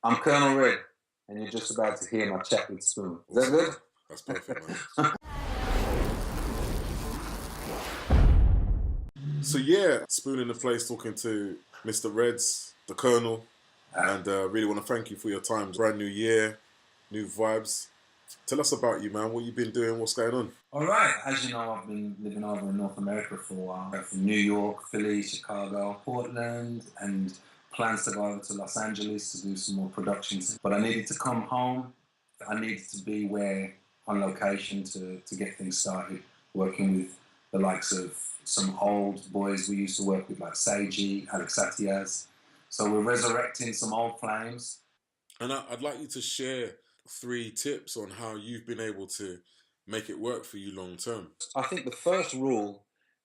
I'm Colonel Red, and you're just about to hear my chat with Spoon. Is that good? That's perfect, man. So yeah, Spoon in the place talking to Mr. Reds, the Colonel, and really want to thank you for your time. Brand new year, new vibes. Tell us about you, man. What you been doing? What's going on? All right. As you know, I've been living over in North America for a while. From New York, Philly, Chicago, Portland, and plans to go over to Los Angeles to do some more productions. But I needed to come home. I needed to be where on location to get things started, working with the likes of some old boys we used to work with, like Seiji, Alex Atias. So we're resurrecting some old flames. And I'd like you to share 3 tips on how you've been able to make it work for you long term. I think the first rule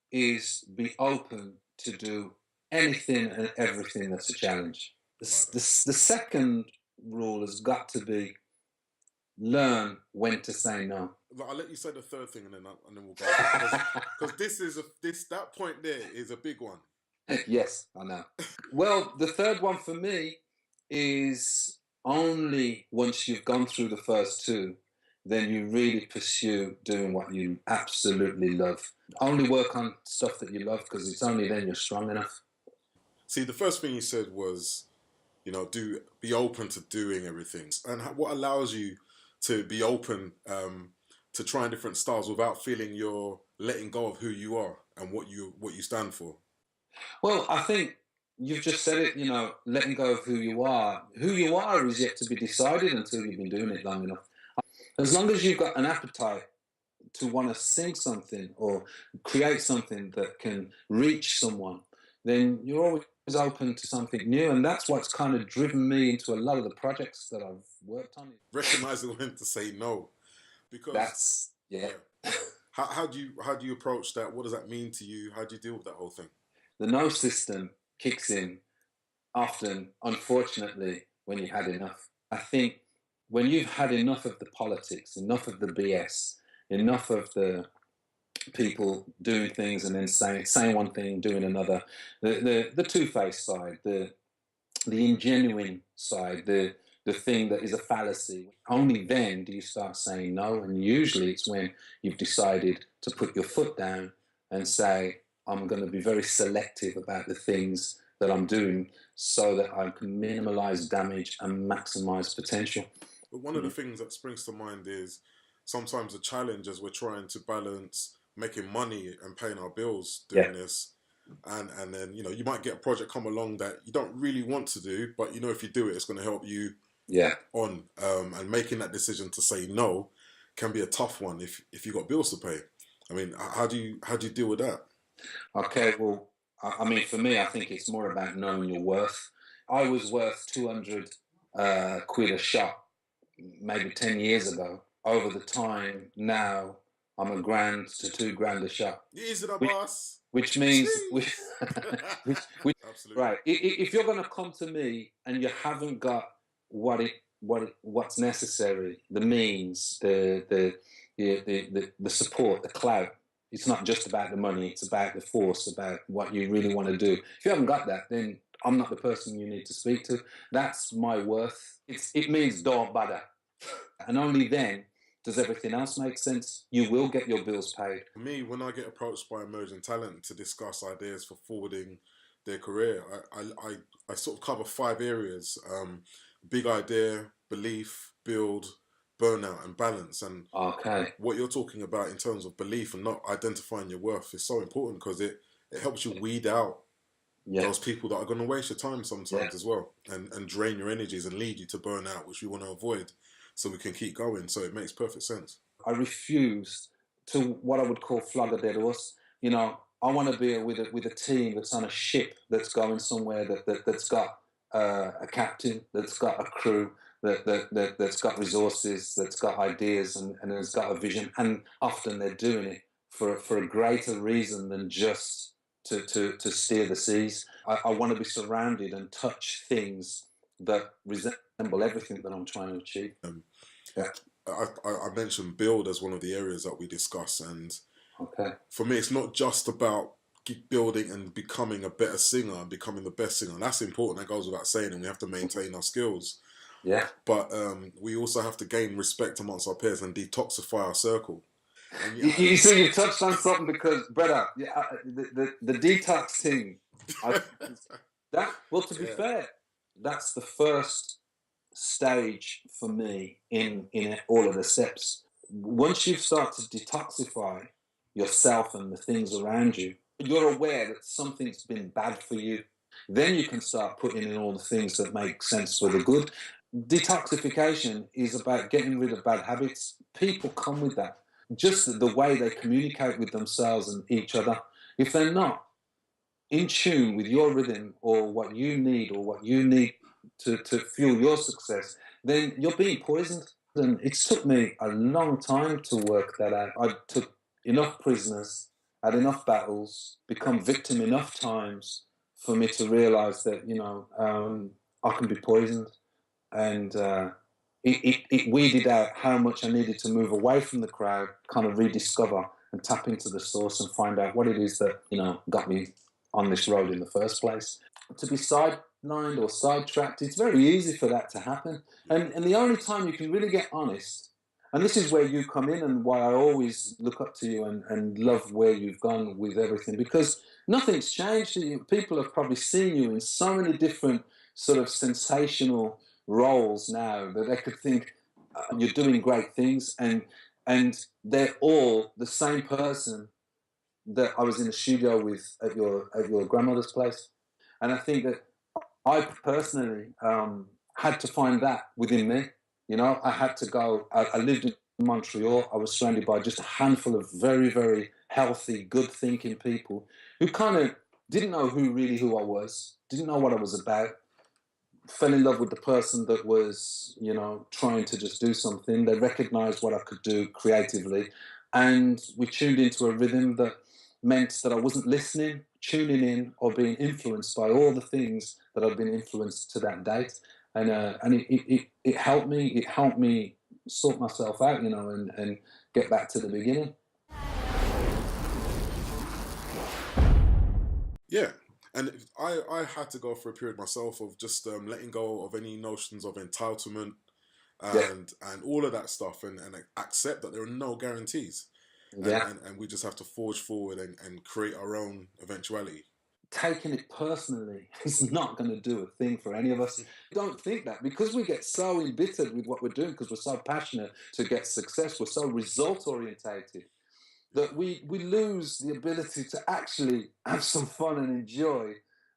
is be open to do anything and everything that's a challenge. The second rule has got to be learn when to say no. I'll let you say the third thing, and then we'll go. Because that point there is a big one. Yes, I know. Well, the third one for me is only once you've gone through the first two, then you really pursue doing what you absolutely love. Only work on stuff that you love, because it's only then you're strong enough. See, the first thing you said was, be open to doing everything. And what allows you to be open to trying different styles without feeling you're letting go of who you are and what you stand for? Well, I think you've just said it, letting go of who you are. Who you are is yet to be decided until you've been doing it long enough. As long as you've got an appetite to want to sing something or create something that can reach someone, then you're always open to something new. And that's what's kind of driven me into a lot of the projects that I've worked on. Recognizing when to say no. Because that's, yeah. How do you approach that? What does that mean to you? How do you deal with that whole thing? The no system kicks in often, unfortunately, when you've had enough. I think when you've had enough of the politics, enough of the BS, enough of the people doing things and then saying one thing, doing another, the two-faced side, the ingenuine side, the thing that is a fallacy, only then do you start saying no. And usually it's when you've decided to put your foot down and say, I'm going to be very selective about the things that I'm doing so that I can minimize damage and maximize potential. But one of the things that springs to mind is sometimes the challenge as we're trying to balance making money and paying our bills doing this. And then, you might get a project come along that you don't really want to do, but if you do it, it's going to help you on. And making that decision to say no can be a tough one if you've got bills to pay. I mean, how do you deal with that? Okay, well, I mean, for me, I think it's more about knowing your worth. I was worth 200 quid a shot maybe 10 years ago. Over the time now, I'm $1,000 to $2,000 a shot. Is it a boss? Which means, Absolutely. Right. If you're going to come to me and you haven't got what's necessary, the means, the support, the clout. It's not just about the money, it's about the force, about what you really want to do. If you haven't got that, then I'm not the person you need to speak to. That's my worth. It means don't bother. And only then does everything else make sense. You will get your bills paid. For me, when I get approached by emerging talent to discuss ideas for forwarding their career, I sort of cover 5 areas. Big idea, belief, build, burnout and balance. And what you're talking about in terms of belief and not identifying your worth is so important, because it helps you weed out those people that are going to waste your time sometimes as well, and drain your energies and lead you to burnout, which we want to avoid so we can keep going. So it makes perfect sense. I refuse to what I would call flog a dead horse. I want to be with a team that's on a ship that's going somewhere that's got a captain, that's got a crew, that's got resources, that's got ideas, and has got a vision. And often they're doing it for a greater reason than just to steer the seas. I want to be surrounded and touch things that resemble everything that I'm trying to achieve. I mentioned build as one of the areas that we discuss, and for me, it's not just about building and becoming a better singer and becoming the best singer. That's important. That goes without saying, and we have to maintain our skills. Yeah. But we also have to gain respect amongst our peers and detoxify our circle. And You see, you touched on something because, brother, yeah, the detox thing, I, well, to be yeah, fair, that's the first stage for me in all of the steps. Once you start to detoxify yourself and the things around you, you're aware that something's been bad for you. Then you can start putting in all the things that make sense for the good. Detoxification is about getting rid of bad habits. People come with that. Just the way they communicate with themselves and each other. If they're not in tune with your rhythm or what you need to fuel your success, then you're being poisoned. And it took me a long time to work that out. I took enough prisoners, had enough battles, become victim enough times for me to realize that, I can be poisoned. And it weeded out how much I needed to move away from the crowd, kind of rediscover and tap into the source and find out what it is that, got me on this road in the first place. To be sidelined or sidetracked, it's very easy for that to happen. And the only time you can really get honest, and this is where you come in and why I always look up to you and love where you've gone with everything, because nothing's changed. People have probably seen you in so many different sort of sensational roles now that they could think you're doing great things, and they're all the same person that I was in the studio with at your grandmother's place. And I think that I personally had to find that within me. I had to go. I lived in Montreal. I was surrounded by just a handful of very, very healthy, good thinking people who kind of didn't know who I was, didn't know what I was about, fell in love with the person that was, trying to just do something. They recognized what I could do creatively. And we tuned into a rhythm that meant that I wasn't listening, tuning in, or being influenced by all the things that I'd been influenced to that date. And it helped me. It helped me sort myself out, and get back to the beginning. yeah. And I had to go through a period myself of just letting go of any notions of entitlement Yeah, and all of that stuff, and accept that there are no guarantees, yeah. and we just have to forge forward and create our own eventuality. Taking it personally is not going to do a thing for any of us. Don't think that because we get so embittered with what we're doing because we're so passionate to get success, we're so result orientated that we lose the ability to actually have some fun and enjoy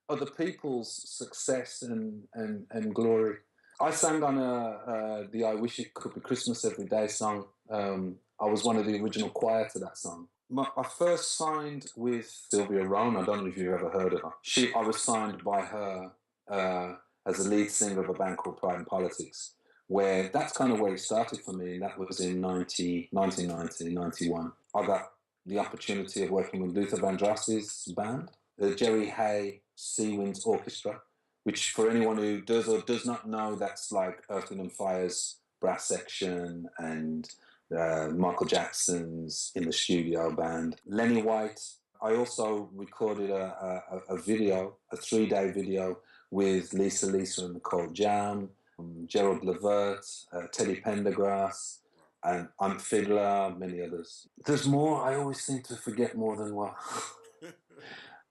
other people's success and glory. I sang on the I Wish It Could Be Christmas Every Day song. I was one of the original choir to that song. I first signed with Sylvia Rowan. I don't know if you've ever heard of her. I was signed by her as a lead singer of a band called Pride and Politics, where that's kind of where it started for me. And that was in 1990, 91. I got the opportunity of working with Luther Vandross's band, the Jerry Hay Sea Winds Orchestra, which for anyone who does or does not know, that's like Earth, Wind and Fire's brass section and Michael Jackson's In the Studio band. Lenny White. I also recorded a video, a 3-day video with Lisa and Nicole Jam, Gerald Levert, Teddy Pendergrass, and Ant Fiddler, many others. There's more. I always seem to forget more than what.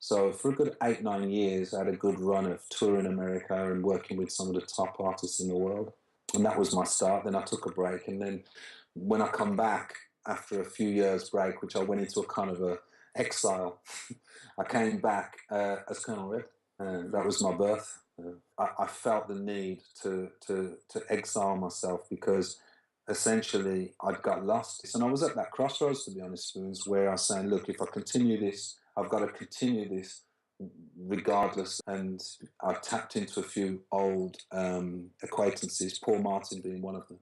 So for a good 8-9 years, I had a good run of touring America and working with some of the top artists in the world. And that was my start. Then I took a break. And then when I come back after a few years break, which I went into a kind of a exile, I came back as Colonel Red. That was my birth. I felt the need to exile myself because essentially I'd got lost. And I was at that crossroads, to be honest, where I was saying, look, if I continue this, I've got to continue this regardless. And I tapped into a few old acquaintances, Paul Martin being one of them,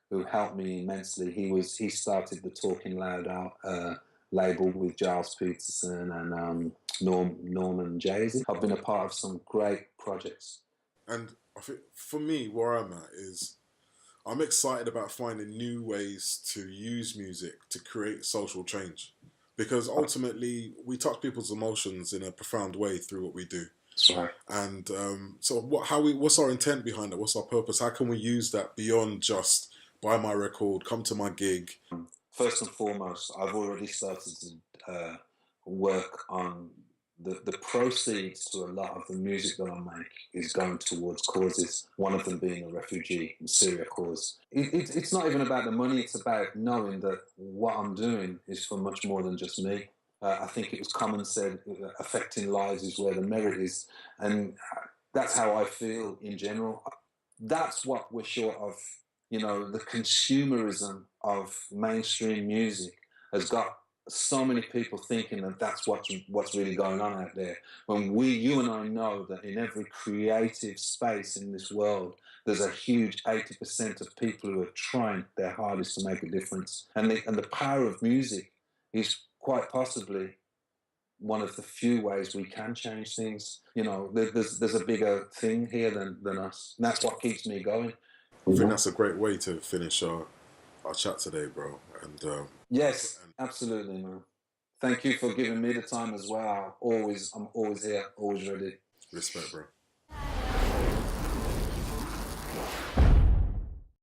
who helped me immensely. He started the Talking Loud out label with Giles Peterson and Norman Jay-Z. I've been a part of some great projects. And I think for me, where I'm at is I'm excited about finding new ways to use music to create social change, because ultimately we touch people's emotions in a profound way through what we do. That's right. And so, what's our intent behind it? What's our purpose? How can we use that beyond just buy my record, come to my gig? First and foremost, I've already started to work on the proceeds to a lot of the music that I make is going towards causes, one of them being the refugee in Syria cause. It's not even about the money, it's about knowing that what I'm doing is for much more than just me. I think it was common said, affecting lives is where the merit is. And that's how I feel in general. That's what we're short of. You know, the consumerism of mainstream music has got so many people thinking that that's what's really going on out there. When you and I know that in every creative space in this world, there's a huge 80% of people who are trying their hardest to make a difference. And the power of music is quite possibly one of the few ways we can change things. You know, there's a bigger thing here than us. And that's what keeps me going. I think that's a great way to finish our chat today, bro. And yes, absolutely, man. Thank you for giving me the time as well. I'm always here, always ready. respect, bro.